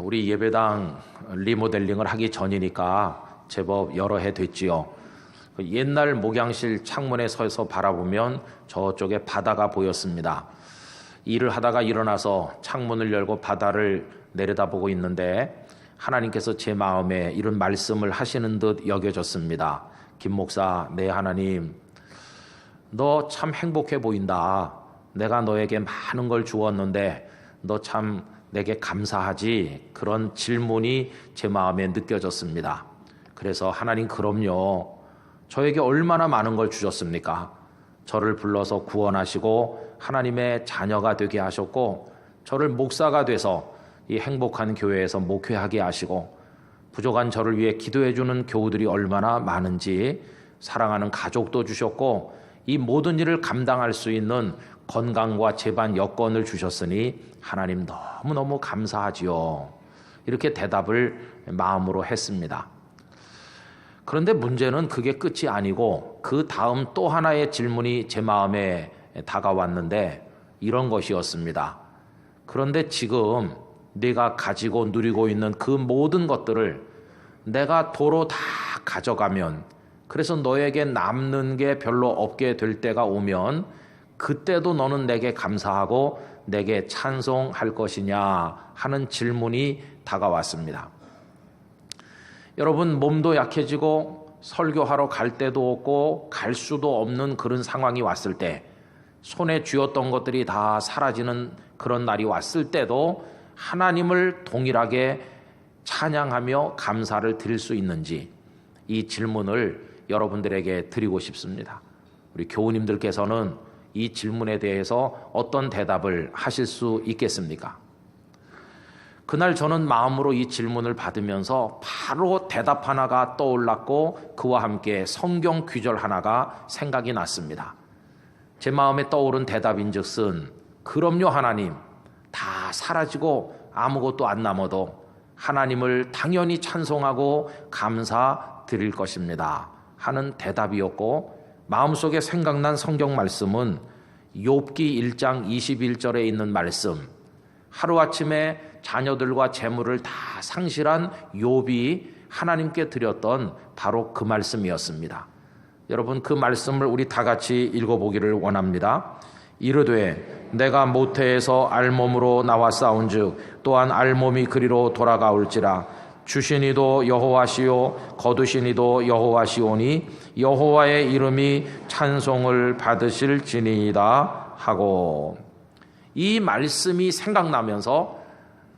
우리 예배당 리모델링을 하기 전이니까 제법 여러 해 됐지요. 옛날 목양실 창문에 서서 바라보면 저쪽에 바다가 보였습니다. 일을 하다가 일어나서 창문을 열고 바다를 내려다보고 있는데 하나님께서 제 마음에 이런 말씀을 하시는 듯 여겨졌습니다. 김 목사, 네 하나님, 너 참 행복해 보인다. 내가 너에게 많은 걸 주었는데 너 참 내게 감사하지? 그런 질문이 제 마음에 느껴졌습니다. 그래서 하나님, 그럼요. 저에게 얼마나 많은 걸 주셨습니까? 저를 불러서 구원하시고 하나님의 자녀가 되게 하셨고, 저를 목사가 돼서 이 행복한 교회에서 목회하게 하시고, 부족한 저를 위해 기도해 주는 교우들이 얼마나 많은지, 사랑하는 가족도 주셨고, 이 모든 일을 감당할 수 있는 건강과 재반 여건을 주셨으니 하나님 너무너무 감사하지요. 이렇게 대답을 마음으로 했습니다. 그런데 문제는 그게 끝이 아니고 그 다음 또 하나의 질문이 제 마음에 다가왔는데 이런 것이었습니다. 그런데 지금 네가 가지고 누리고 있는 그 모든 것들을 내가 도로 다 가져가면, 그래서 너에게 남는 게 별로 없게 될 때가 오면 그때도 너는 내게 감사하고 내게 찬송할 것이냐 하는 질문이 다가왔습니다. 여러분, 몸도 약해지고 설교하러 갈 데도 없고 갈 수도 없는 그런 상황이 왔을 때, 손에 쥐었던 것들이 다 사라지는 그런 날이 왔을 때도 하나님을 동일하게 찬양하며 감사를 드릴 수 있는지, 이 질문을 여러분들에게 드리고 싶습니다. 우리 교우님들께서는 이 질문에 대해서 어떤 대답을 하실 수 있겠습니까? 그날 저는 마음으로 이 질문을 받으면서 바로 대답 하나가 떠올랐고 그와 함께 성경 구절 하나가 생각이 났습니다. 제 마음에 떠오른 대답인즉슨, 그럼요 하나님, 다 사라지고 아무것도 안 남아도 하나님을 당연히 찬송하고 감사드릴 것입니다 하는 대답이었고, 마음속에 생각난 성경 말씀은 욥기 1장 21절에 있는 말씀, 하루아침에 자녀들과 재물을 다 상실한 욥이 하나님께 드렸던 바로 그 말씀이었습니다. 여러분, 그 말씀을 우리 다 같이 읽어보기를 원합니다. 이르되 내가 모태에서 알몸으로 나와 싸운즉 또한 알몸이 그리로 돌아가올지라. 주신 이도 여호와시요 거두신 이도 여호와시오니 여호와의 이름이 찬송을 받으실지니이다 하고, 이 말씀이 생각나면서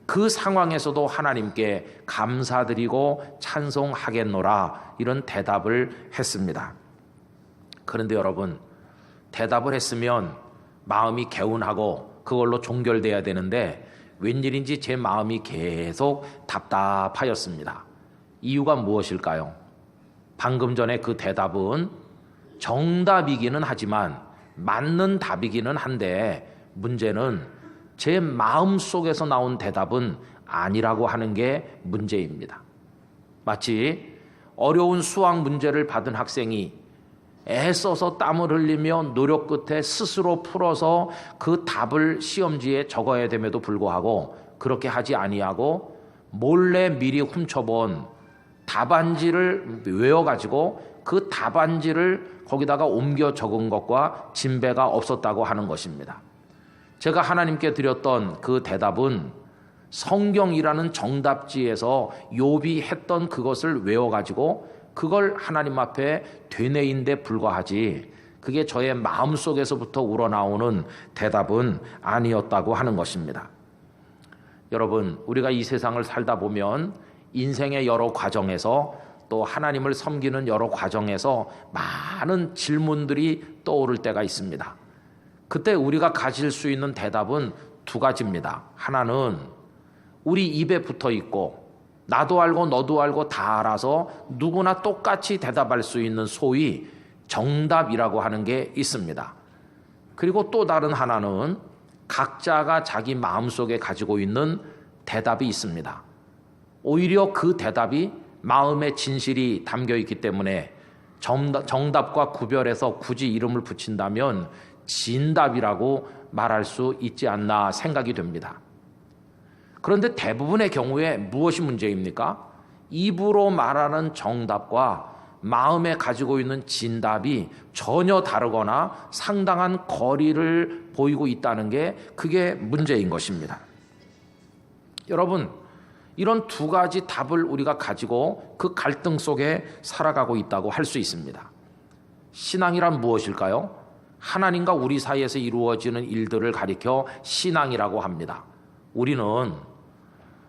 그 상황에서도 하나님께 감사드리고 찬송하겠노라, 이런 대답을 했습니다. 그런데 여러분, 대답을 했으면 마음이 개운하고 그걸로 종결돼야 되는데 웬일인지 제 마음이 계속 답답하였습니다. 이유가 무엇일까요? 방금 전에 그 대답은 정답이기는 하지만 맞는 답이기는 한데, 문제는 제 마음 속에서 나온 대답은 아니라고 하는 게 문제입니다. 마치 어려운 수학 문제를 받은 학생이 애써서 땀을 흘리며 노력 끝에 스스로 풀어서 그 답을 시험지에 적어야 됨에도 불구하고 그렇게 하지 아니하고 몰래 미리 훔쳐본 답안지를 외워가지고 그 답안지를 거기다가 옮겨 적은 것과 진배가 없었다고 하는 것입니다. 제가 하나님께 드렸던 그 대답은 성경이라는 정답지에서 욥이 했던 그것을 외워가지고 그걸 하나님 앞에 되뇌인 데 불과하지, 그게 저의 마음속에서부터 우러나오는 대답은 아니었다고 하는 것입니다. 여러분, 우리가 이 세상을 살다 보면 인생의 여러 과정에서, 또 하나님을 섬기는 여러 과정에서 많은 질문들이 떠오를 때가 있습니다. 그때 우리가 가질 수 있는 대답은 두 가지입니다. 하나는 우리 입에 붙어 있고 나도 알고 너도 알고 다 알아서 누구나 똑같이 대답할 수 있는 소위 정답이라고 하는 게 있습니다. 그리고 또 다른 하나는 각자가 자기 마음속에 가지고 있는 대답이 있습니다. 오히려 그 대답이 마음의 진실이 담겨 있기 때문에 정답과 구별해서 굳이 이름을 붙인다면 진답이라고 말할 수 있지 않나 생각이 됩니다. 그런데 대부분의 경우에 무엇이 문제입니까? 입으로 말하는 정답과 마음에 가지고 있는 진답이 전혀 다르거나 상당한 거리를 보이고 있다는 게 그게 문제인 것입니다. 여러분, 이런 두 가지 답을 우리가 가지고 그 갈등 속에 살아가고 있다고 할 수 있습니다. 신앙이란 무엇일까요? 하나님과 우리 사이에서 이루어지는 일들을 가리켜 신앙이라고 합니다. 우리는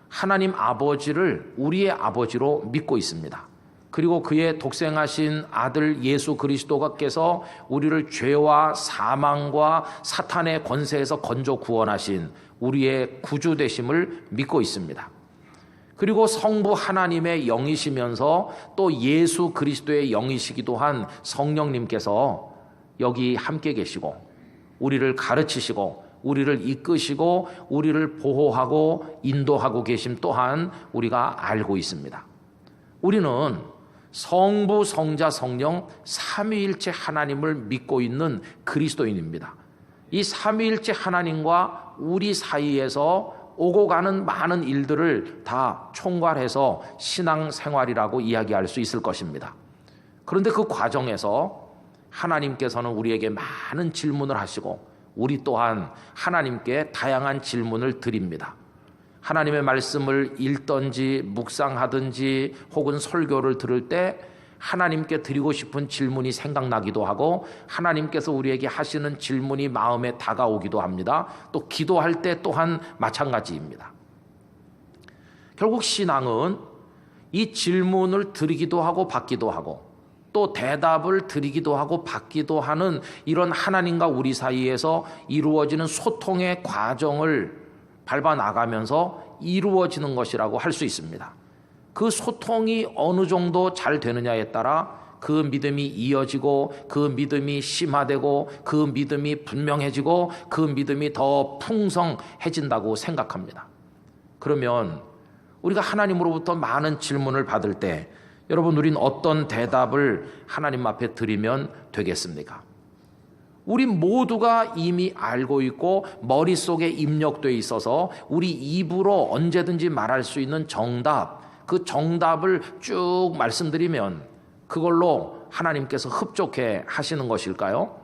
하나님 아버지를 우리의 아버지로 믿고 있습니다. 그리고 그의 독생하신 아들 예수 그리스도께서 우리를 죄와 사망과 사탄의 권세에서 건져 구원하신 우리의 구주 되심을 믿고 있습니다. 그리고 성부 하나님의 영이시면서 또 예수 그리스도의 영이시기도 한 성령님께서 여기 함께 계시고 우리를 가르치시고 우리를 이끄시고 우리를 보호하고 인도하고 계심 또한 우리가 알고 있습니다. 우리는 성부, 성자, 성령 삼위일체 하나님을 믿고 있는 그리스도인입니다. 이 삼위일체 하나님과 우리 사이에서 오고 가는 많은 일들을 다 총괄해서 신앙생활이라고 이야기할 수 있을 것입니다. 그런데 그 과정에서 하나님께서는 우리에게 많은 질문을 하시고 우리 또한 하나님께 다양한 질문을 드립니다. 하나님의 말씀을 읽든지 묵상하든지 혹은 설교를 들을 때 하나님께 드리고 싶은 질문이 생각나기도 하고 하나님께서 우리에게 하시는 질문이 마음에 다가오기도 합니다. 또 기도할 때 또한 마찬가지입니다. 결국 신앙은 이 질문을 드리기도 하고 받기도 하고 또 대답을 드리기도 하고 받기도 하는 이런 하나님과 우리 사이에서 이루어지는 소통의 과정을 밟아 나가면서 이루어지는 것이라고 할 수 있습니다. 그 소통이 어느 정도 잘 되느냐에 따라 그 믿음이 이어지고 그 믿음이 심화되고 그 믿음이 분명해지고 그 믿음이 더 풍성해진다고 생각합니다. 그러면 우리가 하나님으로부터 많은 질문을 받을 때 여러분 우린 어떤 대답을 하나님 앞에 드리면 되겠습니까? 우리 모두가 이미 알고 있고 머릿속에 입력되어 있어서 우리 입으로 언제든지 말할 수 있는 정답, 그 정답을 쭉 말씀드리면 그걸로 하나님께서 흡족해 하시는 것일까요?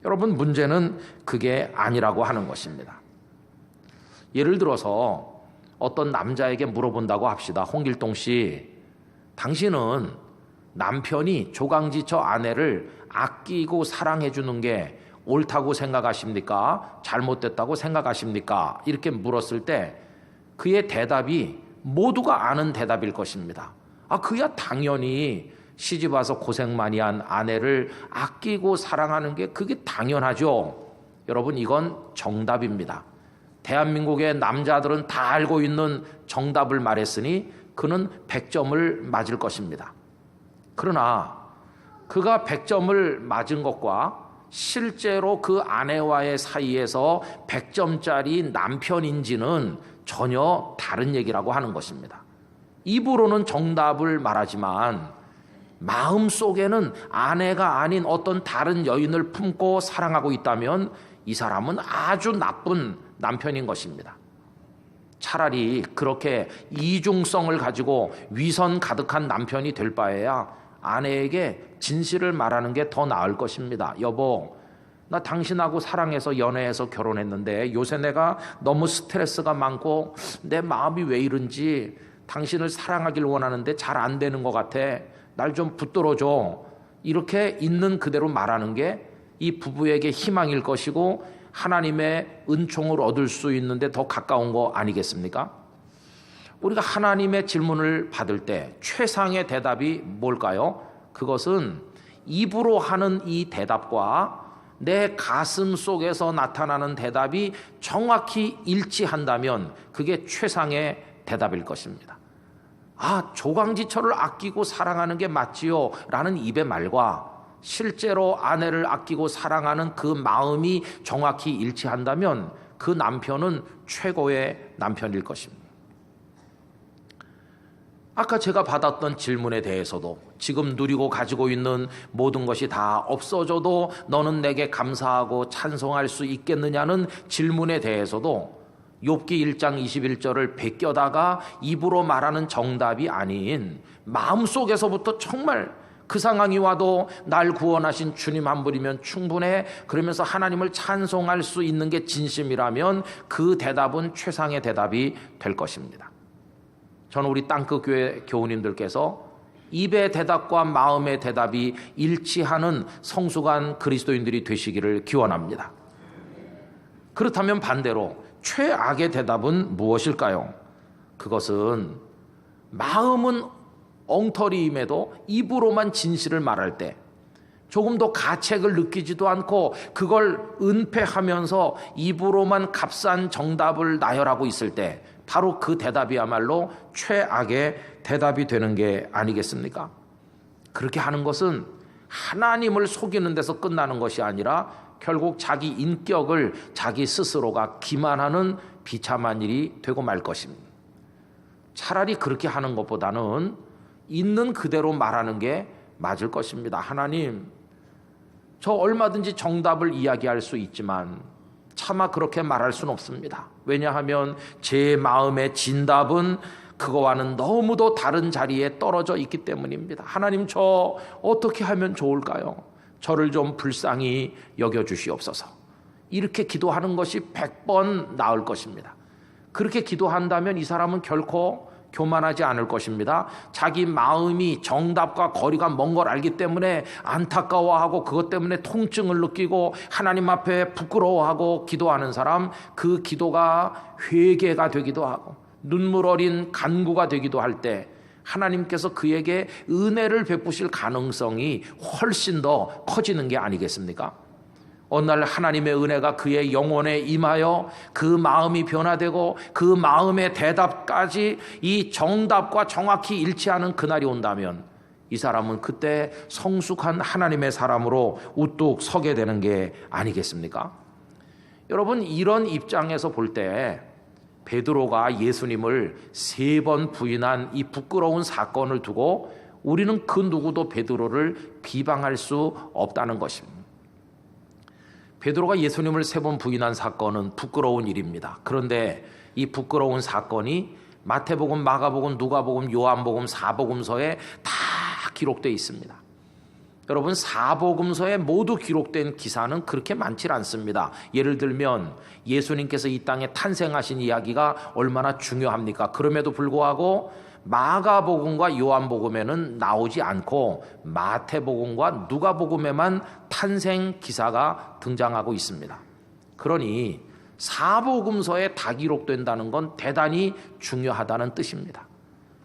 여러분 문제는 그게 아니라고 하는 것입니다. 예를 들어서 어떤 남자에게 물어본다고 합시다. 홍길동 씨, 당신은 남편이 조강지처 아내를 아끼고 사랑해 주는 게 옳다고 생각하십니까? 잘못됐다고 생각하십니까? 이렇게 물었을 때 그의 대답이 모두가 아는 대답일 것입니다. 그야 당연히 시집 와서 고생 많이 한 아내를 아끼고 사랑하는 게 그게 당연하죠. 여러분 이건 정답입니다. 대한민국의 남자들은 다 알고 있는 정답을 말했으니 그는 100점을 맞을 것입니다. 그러나 그가 100점을 맞은 것과 실제로 그 아내와의 사이에서 100점짜리 남편인지는 전혀 다른 얘기라고 하는 것입니다. 입으로는 정답을 말하지만 마음속에는 아내가 아닌 어떤 다른 여인을 품고 사랑하고 있다면 이 사람은 아주 나쁜 남편인 것입니다. 차라리 그렇게 이중성을 가지고 위선 가득한 남편이 될 바에야 아내에게 진실을 말하는 게 더 나을 것입니다. 여보, 나 당신하고 사랑해서 연애해서 결혼했는데 요새 내가 너무 스트레스가 많고 내 마음이 왜 이런지 당신을 사랑하길 원하는데 잘 안 되는 것 같아. 날 좀 붙들어줘. 이렇게 있는 그대로 말하는 게 이 부부에게 희망일 것이고 하나님의 은총을 얻을 수 있는데 더 가까운 거 아니겠습니까? 우리가 하나님의 질문을 받을 때 최상의 대답이 뭘까요? 그것은 입으로 하는 이 대답과 내 가슴 속에서 나타나는 대답이 정확히 일치한다면 그게 최상의 대답일 것입니다. 조강지처를 아끼고 사랑하는 게 맞지요? 라는 입의 말과 실제로 아내를 아끼고 사랑하는 그 마음이 정확히 일치한다면 그 남편은 최고의 남편일 것입니다. 아까 제가 받았던 질문에 대해서도 지금 누리고 가지고 있는 모든 것이 다 없어져도 너는 내게 감사하고 찬송할 수 있겠느냐는 질문에 대해서도 욥기 1장 21절을 베껴다가 입으로 말하는 정답이 아닌 마음속에서부터 정말 그 상황이 와도 날 구원하신 주님 한 분이면 충분해, 그러면서 하나님을 찬송할 수 있는 게 진심이라면 그 대답은 최상의 대답이 될 것입니다. 저는 우리 땅끝교회 교우님들께서 입의 대답과 마음의 대답이 일치하는 성숙한 그리스도인들이 되시기를 기원합니다. 그렇다면 반대로 최악의 대답은 무엇일까요? 그것은 마음은 엉터리임에도 입으로만 진실을 말할 때 조금 더 가책을 느끼지도 않고 그걸 은폐하면서 입으로만 값싼 정답을 나열하고 있을 때 바로 그 대답이야말로 최악의 대답이 되는 게 아니겠습니까? 그렇게 하는 것은 하나님을 속이는 데서 끝나는 것이 아니라 결국 자기 인격을 자기 스스로가 기만하는 비참한 일이 되고 말 것입니다. 차라리 그렇게 하는 것보다는 있는 그대로 말하는 게 맞을 것입니다. 하나님, 저 얼마든지 정답을 이야기할 수 있지만 차마 그렇게 말할 수는 없습니다. 왜냐하면 제 마음의 진답은 그거와는 너무도 다른 자리에 떨어져 있기 때문입니다. 하나님, 저 어떻게 하면 좋을까요? 저를 좀 불쌍히 여겨주시옵소서. 이렇게 기도하는 것이 100번 나을 것입니다. 그렇게 기도한다면 이 사람은 결코 교만하지 않을 것입니다. 자기 마음이 정답과 거리가 먼 걸 알기 때문에 안타까워하고 그것 때문에 통증을 느끼고 하나님 앞에 부끄러워하고 기도하는 사람, 그 기도가 회개가 되기도 하고 눈물 어린 간구가 되기도 할 때 하나님께서 그에게 은혜를 베푸실 가능성이 훨씬 더 커지는 게 아니겠습니까? 어느 날 하나님의 은혜가 그의 영혼에 임하여 그 마음이 변화되고 그 마음의 대답까지 이 정답과 정확히 일치하는 그날이 온다면 이 사람은 그때 성숙한 하나님의 사람으로 우뚝 서게 되는 게 아니겠습니까? 여러분, 이런 입장에서 볼 때 베드로가 예수님을 3번 부인한 이 부끄러운 사건을 두고 우리는 그 누구도 베드로를 비방할 수 없다는 것입니다. 베드로가 예수님을 3번 부인한 사건은 부끄러운 일입니다. 그런데 이 부끄러운 사건이 마태복음, 마가복음, 누가복음, 요한복음, 사복음서에 다 기록되어 있습니다. 여러분, 사복음서에 모두 기록된 기사는 그렇게 많지 않습니다. 예를 들면 예수님께서 이 땅에 탄생하신 이야기가 얼마나 중요합니까? 그럼에도 불구하고 마가복음과 요한복음에는 나오지 않고 마태복음과 누가복음에만 탄생 기사가 등장하고 있습니다. 그러니 사복음서에 다 기록된다는 건 대단히 중요하다는 뜻입니다.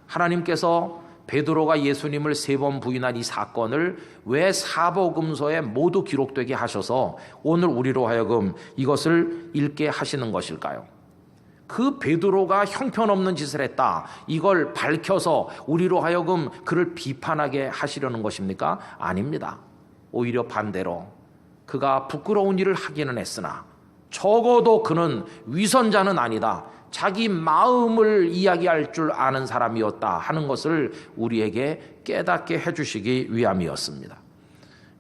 하나님께서 베드로가 예수님을 3번 부인한 이 사건을 왜 사복음서에 모두 기록되게 하셔서 오늘 우리로 하여금 이것을 읽게 하시는 것일까요? 그 베드로가 형편없는 짓을 했다, 이걸 밝혀서 우리로 하여금 그를 비판하게 하시려는 것입니까? 아닙니다. 오히려 반대로 그가 부끄러운 일을 하기는 했으나 적어도 그는 위선자는 아니다, 자기 마음을 이야기할 줄 아는 사람이었다 하는 것을 우리에게 깨닫게 해주시기 위함이었습니다.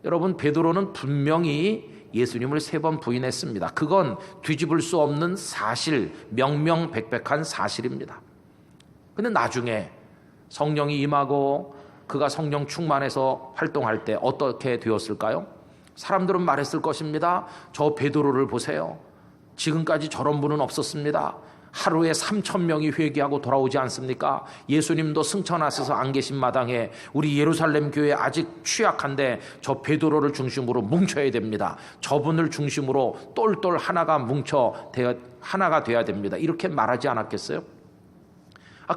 여러분, 베드로는 분명히 예수님을 3번 부인했습니다. 그건 뒤집을 수 없는 사실, 명명백백한 사실입니다. 그런데 나중에 성령이 임하고 그가 성령 충만해서 활동할 때 어떻게 되었을까요? 사람들은 말했을 것입니다. 저 베드로를 보세요. 지금까지 저런 분은 없었습니다. 하루에 3,000명이 회개하고 돌아오지 않습니까? 예수님도 승천하셔서 안 계신 마당에 우리 예루살렘 교회 아직 취약한데 저 베드로를 중심으로 뭉쳐야 됩니다. 저분을 중심으로 똘똘 하나가 돼야 됩니다. 이렇게 말하지 않았겠어요?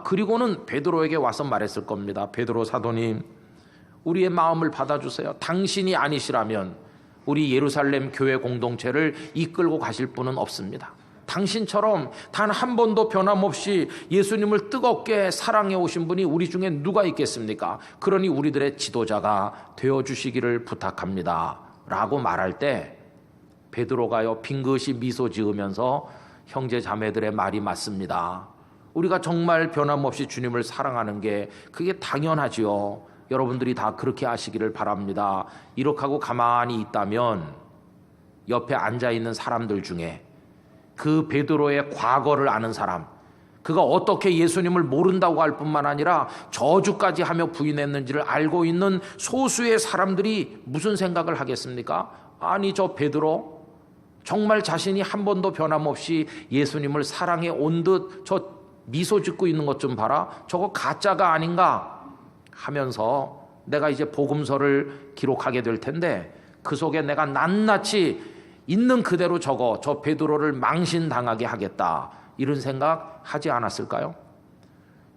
그리고는 베드로에게 와서 말했을 겁니다. 베드로 사도님, 우리의 마음을 받아주세요. 당신이 아니시라면 우리 예루살렘 교회 공동체를 이끌고 가실 분은 없습니다. 당신처럼 단 한 번도 변함없이 예수님을 뜨겁게 사랑해 오신 분이 우리 중에 누가 있겠습니까? 그러니 우리들의 지도자가 되어주시기를 부탁합니다 라고 말할 때 베드로가요 빙긋이 미소 지으면서 형제 자매들의 말이 맞습니다. 우리가 정말 변함없이 주님을 사랑하는 게 그게 당연하지요. 여러분들이 다 그렇게 하시기를 바랍니다. 이렇게 하고 가만히 있다면 옆에 앉아있는 사람들 중에 그 베드로의 과거를 아는 사람, 그가 어떻게 예수님을 모른다고 할 뿐만 아니라 저주까지 하며 부인했는지를 알고 있는 소수의 사람들이 무슨 생각을 하겠습니까? 아니, 저 베드로 정말 자신이 한 번도 변함없이 예수님을 사랑해 온 듯 저 미소 짓고 있는 것 좀 봐라, 저거 가짜가 아닌가 하면서 내가 이제 복음서를 기록하게 될 텐데 그 속에 내가 낱낱이 있는 그대로 저 베드로를 망신당하게 하겠다, 이런 생각 하지 않았을까요?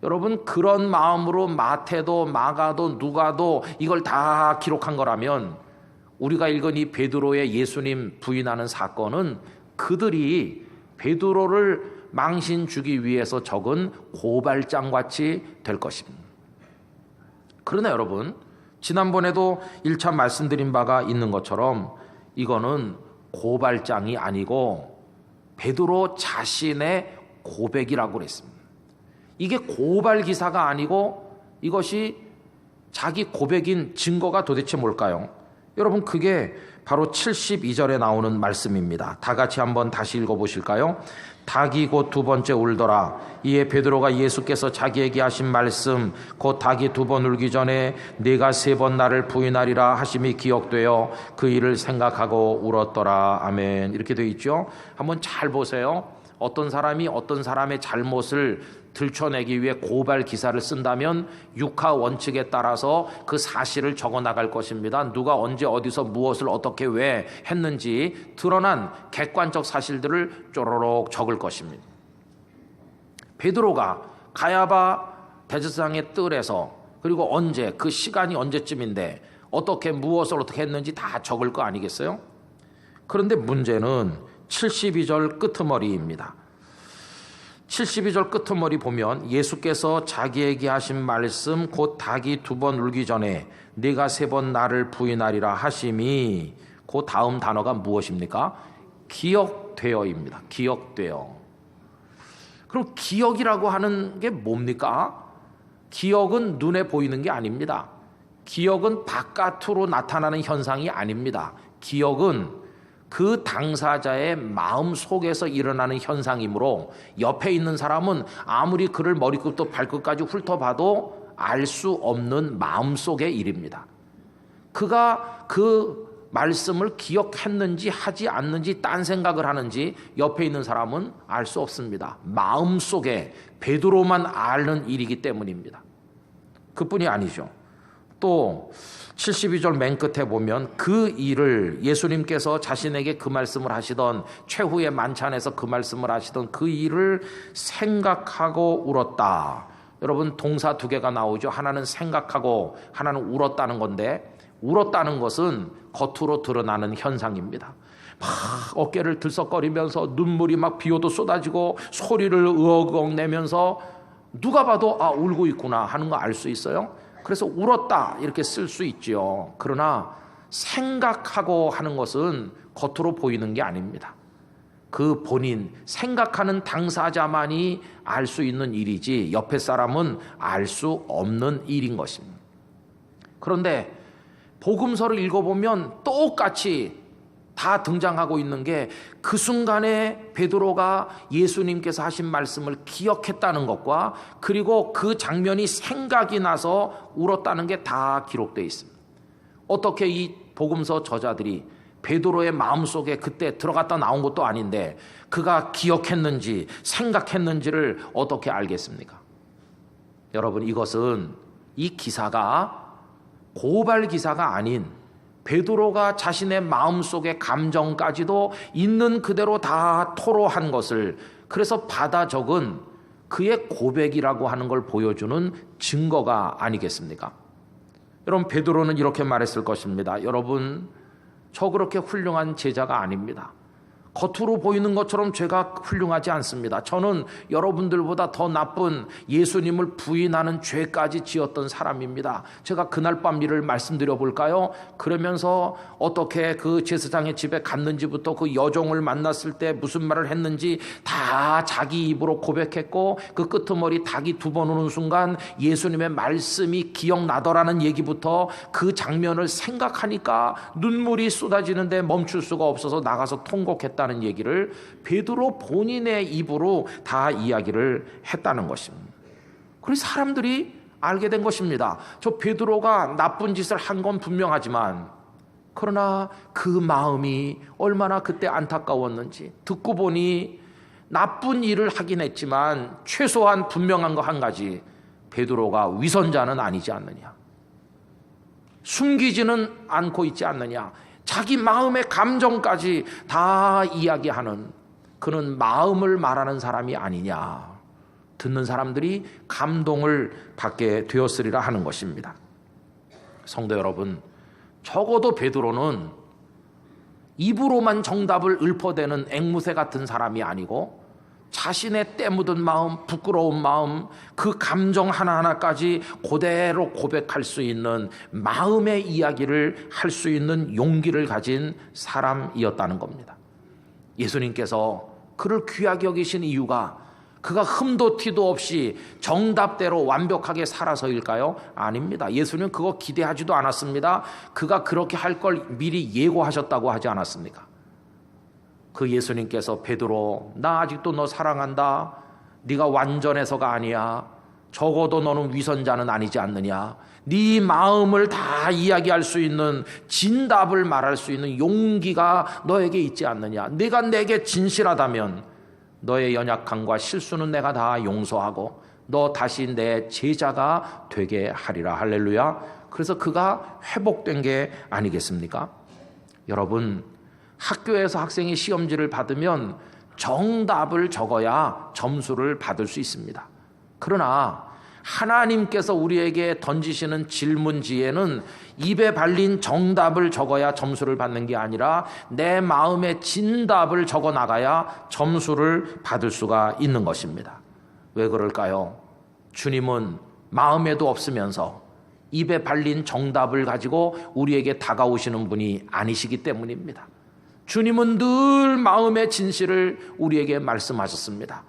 여러분, 그런 마음으로 마태도 마가도 누가도 이걸 다 기록한 거라면 우리가 읽은 이 베드로의 예수님 부인하는 사건은 그들이 베드로를 망신 주기 위해서 적은 고발장같이 될 것입니다. 그러나 여러분, 지난번에도 1차 말씀드린 바가 있는 것처럼 이거는 고발장이 아니고 베드로 자신의 고백이라고 그랬습니다. 이게 고발 기사가 아니고 이것이 자기 고백인 증거가 도대체 뭘까요? 여러분, 그게 바로 72절에 나오는 말씀입니다. 다 같이 한번 다시 읽어보실까요? 닭이 곧 두 번째 울더라. 이에 베드로가 예수께서 자기에게 하신 말씀, 곧 닭이 두 번 울기 전에 네가 세 번 나를 부인하리라 하심이 기억되어 그 일을 생각하고 울었더라. 아멘. 이렇게 되어 있죠. 한번 잘 보세요. 어떤 사람이 어떤 사람의 잘못을 들춰내기 위해 고발 기사를 쓴다면 육하 원칙에 따라서 그 사실을 적어 나갈 것입니다. 누가 언제 어디서 무엇을 어떻게 왜 했는지 드러난 객관적 사실들을 쪼로록 적을 것입니다. 베드로가 가야바 대제사장의 뜰에서, 그리고 언제, 그 시간이 언제쯤인데 어떻게 무엇을 어떻게 했는지 다 적을 거 아니겠어요? 그런데 문제는 72절 끄트머리입니다. 72절 끄트머리 보면 예수께서 자기에게 하신 말씀, 곧 닭이 두 번 울기 전에 네가 세 번 나를 부인하리라 하심이, 그 다음 단어가 무엇입니까? 기억되어입니다. 기억되어. 그럼 기억이라고 하는 게 뭡니까? 기억은 눈에 보이는 게 아닙니다. 기억은 바깥으로 나타나는 현상이 아닙니다. 기억은 그 당사자의 마음 속에서 일어나는 현상이므로 옆에 있는 사람은 아무리 그를 머리끝부터 발끝까지 훑어봐도 알 수 없는 마음속의 일입니다. 그가 그 말씀을 기억했는지 하지 않는지 딴 생각을 하는지 옆에 있는 사람은 알 수 없습니다. 마음속에 베드로만 아는 일이기 때문입니다. 그뿐이 아니죠. 또 72절 맨 끝에 보면 그 일을, 예수님께서 자신에게 그 말씀을 하시던, 최후의 만찬에서 그 말씀을 하시던 그 일을 생각하고 울었다. 여러분, 동사 두 개가 나오죠. 하나는 생각하고 하나는 울었다는 건데, 울었다는 것은 겉으로 드러나는 현상입니다. 막 어깨를 들썩거리면서 눈물이 막 비오도 쏟아지고 소리를 으엉 내면서 누가 봐도 아, 울고 있구나 하는 거 알 수 있어요. 그래서 울었다 이렇게 쓸 수 있죠. 그러나 생각하고 하는 것은 겉으로 보이는 게 아닙니다. 그 본인, 생각하는 당사자만이 알 수 있는 일이지 옆에 사람은 알 수 없는 일인 것입니다. 그런데 복음서를 읽어보면 똑같이 다 등장하고 있는 게 그 순간에 베드로가 예수님께서 하신 말씀을 기억했다는 것과 그리고 그 장면이 생각이 나서 울었다는 게 다 기록되어 있습니다. 어떻게 이 복음서 저자들이 베드로의 마음속에 그때 들어갔다 나온 것도 아닌데 그가 기억했는지 생각했는지를 어떻게 알겠습니까? 여러분, 이것은 이 기사가 고발 기사가 아닌 베드로가 자신의 마음속의 감정까지도 있는 그대로 다 토로한 것을, 그래서 받아 적은 그의 고백이라고 하는 걸 보여주는 증거가 아니겠습니까? 여러분, 베드로는 이렇게 말했을 것입니다. 여러분, 저 그렇게 훌륭한 제자가 아닙니다. 겉으로 보이는 것처럼 제가 훌륭하지 않습니다. 저는 여러분들보다 더 나쁜 예수님을 부인하는 죄까지 지었던 사람입니다. 제가 그날 밤 일을 말씀드려 볼까요? 그러면서 어떻게 그 제사장의 집에 갔는지부터 그 여종을 만났을 때 무슨 말을 했는지 다 자기 입으로 고백했고, 그 끄트머리 닭이 두 번 우는 순간 예수님의 말씀이 기억나더라는 얘기부터 그 장면을 생각하니까 눈물이 쏟아지는데 멈출 수가 없어서 나가서 통곡했다 있다는 얘기를 베드로 본인의 입으로 다 이야기를 했다는 것입니다. 그래서 사람들이 알게 된 것입니다. 저 베드로가 나쁜 짓을 한 건 분명하지만 그러나 그 마음이 얼마나 그때 안타까웠는지, 듣고 보니 나쁜 일을 하긴 했지만 최소한 분명한 거 한 가지, 베드로가 위선자는 아니지 않느냐, 숨기지는 않고 있지 않느냐, 자기 마음의 감정까지 다 이야기하는 그런 마음을 말하는 사람이 아니냐, 듣는 사람들이 감동을 받게 되었으리라 하는 것입니다. 성도 여러분, 적어도 베드로는 입으로만 정답을 읊어대는 앵무새 같은 사람이 아니고 자신의 때 묻은 마음, 부끄러운 마음, 그 감정 하나하나까지 그대로 고백할 수 있는 마음의 이야기를 할 수 있는 용기를 가진 사람이었다는 겁니다. 예수님께서 그를 귀하게 여기신 이유가 그가 흠도 티도 없이 정답대로 완벽하게 살아서일까요? 아닙니다. 예수님은 그거 기대하지도 않았습니다. 그가 그렇게 할 걸 미리 예고하셨다고 하지 않았습니까? 그 예수님께서 베드로, 나 아직도 너 사랑한다. 네가 완전해서가 아니야. 적어도 너는 위선자는 아니지 않느냐. 네 마음을 다 이야기할 수 있는, 진답을 말할 수 있는 용기가 너에게 있지 않느냐. 네가 내게 진실하다면 너의 연약함과 실수는 내가 다 용서하고 너 다시 내 제자가 되게 하리라. 할렐루야. 그래서 그가 회복된 게 아니겠습니까? 여러분, 학교에서 학생이 시험지를 받으면 정답을 적어야 점수를 받을 수 있습니다. 그러나 하나님께서 우리에게 던지시는 질문지에는 입에 발린 정답을 적어야 점수를 받는 게 아니라 내 마음의 진답을 적어 나가야 점수를 받을 수가 있는 것입니다. 왜 그럴까요? 주님은 마음에도 없으면서 입에 발린 정답을 가지고 우리에게 다가오시는 분이 아니시기 때문입니다. 주님은 늘 마음의 진실을 우리에게 말씀하셨습니다.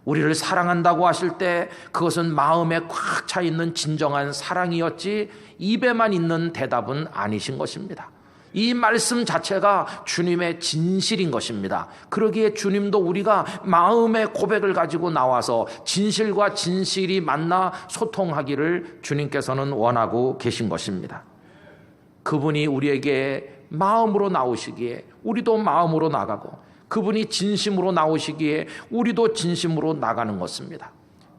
우리를 사랑한다고 하실 때 그것은 마음에 꽉 차 있는 진정한 사랑이었지 입에만 있는 대답은 아니신 것입니다. 이 말씀 자체가 주님의 진실인 것입니다. 그러기에 주님도 우리가 마음의 고백을 가지고 나와서 진실과 진실이 만나 소통하기를 주님께서는 원하고 계신 것입니다. 그분이 우리에게 마음으로 나오시기에 우리도 마음으로 나가고, 그분이 진심으로 나오시기에 우리도 진심으로 나가는 것입니다.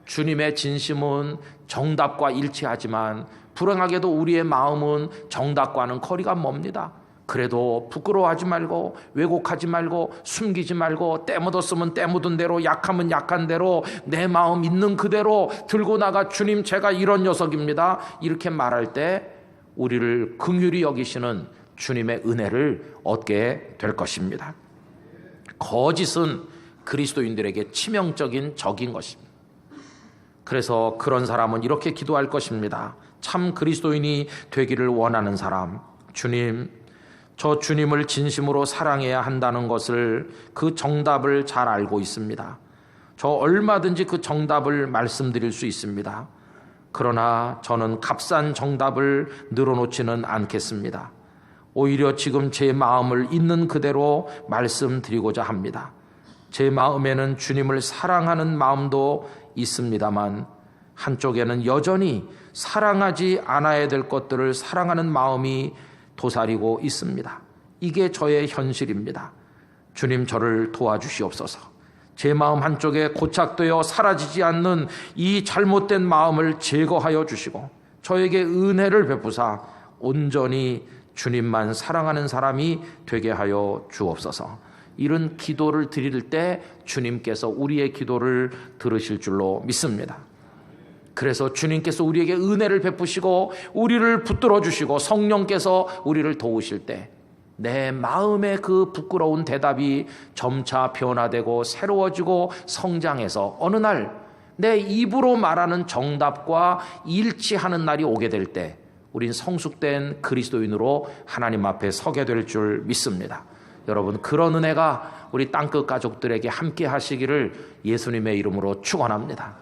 주님의 진심은 정답과 일치하지만 불행하게도 우리의 마음은 정답과는 거리가 멉니다. 그래도 부끄러워하지 말고, 왜곡하지 말고, 숨기지 말고, 때 묻었으면 때 묻은 대로, 약하면 약한 대로 내 마음 있는 그대로 들고 나가, 주님 제가 이런 녀석입니다, 이렇게 말할 때 우리를 긍휼히 여기시는 주님의 은혜를 얻게 될 것입니다. 거짓은 그리스도인들에게 치명적인 적인 것입니다. 그래서 그런 사람은 이렇게 기도할 것입니다. 참 그리스도인이 되기를 원하는 사람, 주님, 저 주님을 진심으로 사랑해야 한다는 것을, 그 정답을 잘 알고 있습니다. 저 얼마든지 그 정답을 말씀드릴 수 있습니다. 그러나 저는 값싼 정답을 늘어놓지는 않겠습니다. 오히려 지금 제 마음을 있는 그대로 말씀드리고자 합니다. 제 마음에는 주님을 사랑하는 마음도 있습니다만 한쪽에는 여전히 사랑하지 않아야 될 것들을 사랑하는 마음이 도사리고 있습니다. 이게 저의 현실입니다. 주님, 저를 도와주시옵소서. 제 마음 한쪽에 고착되어 사라지지 않는 이 잘못된 마음을 제거하여 주시고 저에게 은혜를 베푸사 온전히 주님만 사랑하는 사람이 되게 하여 주옵소서. 이런 기도를 드릴 때 주님께서 우리의 기도를 들으실 줄로 믿습니다. 그래서 주님께서 우리에게 은혜를 베푸시고 우리를 붙들어 주시고 성령께서 우리를 도우실 때 내 마음의 그 부끄러운 대답이 점차 변화되고 새로워지고 성장해서 어느 날 내 입으로 말하는 정답과 일치하는 날이 오게 될 때 우린 성숙된 그리스도인으로 하나님 앞에 서게 될 줄 믿습니다. 여러분, 그런 은혜가 우리 땅끝 가족들에게 함께 하시기를 예수님의 이름으로 축원합니다.